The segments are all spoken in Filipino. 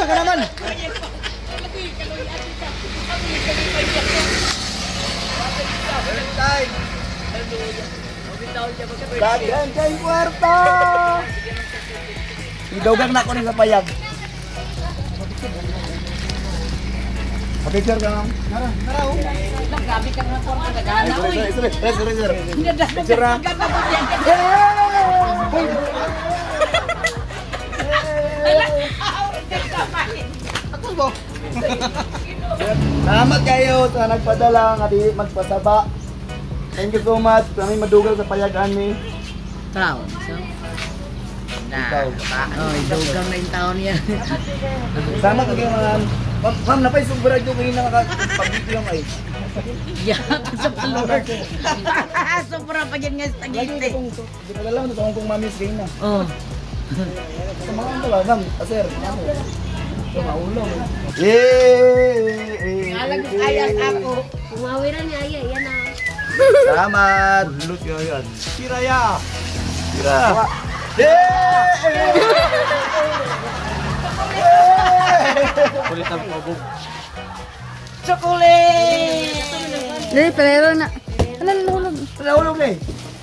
ka naman. Dagan kayong kwarta. Idogang na ako rin sa payag. Picture ka lang. Nara, nara. Grabe ka nga po ang nagana. Sorry. Picture na. Ako ba? Salamat kayo sa nagpadala nga di magpasaba. Thank you so much. Kami madugal sa payagan ni. Tao. Dugang na yung taon niya. Sama kayo mga ma'am, napay sobra dito kayo nakakapag-video yung ay. Yeah, sa palor. Sobra pa dyan nga sa tagite. Dinadala mo na sa kong mami's game na. Oh. Sa mga ano ba, ma'am? Sir, ano? Sa maulong. Yay! Alag ayas ako. Umawiran niya, yan na. Salamat! Lut yun yan. Kira ya! Kira! Yay! Kulit ang pabog. Chocolate! Dali, pero na. Nahulog. Nahulog na eh.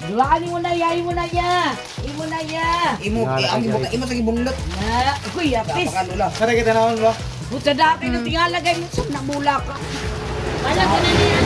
Dulaan mo na ya, imo na ya. Imo na ya. Imo sa gibungnat. Na, kuy apis. Napakanula. Kada kita naman ba? Buta dati na tingalagay mo sa nabula ka. Wala ko na niya.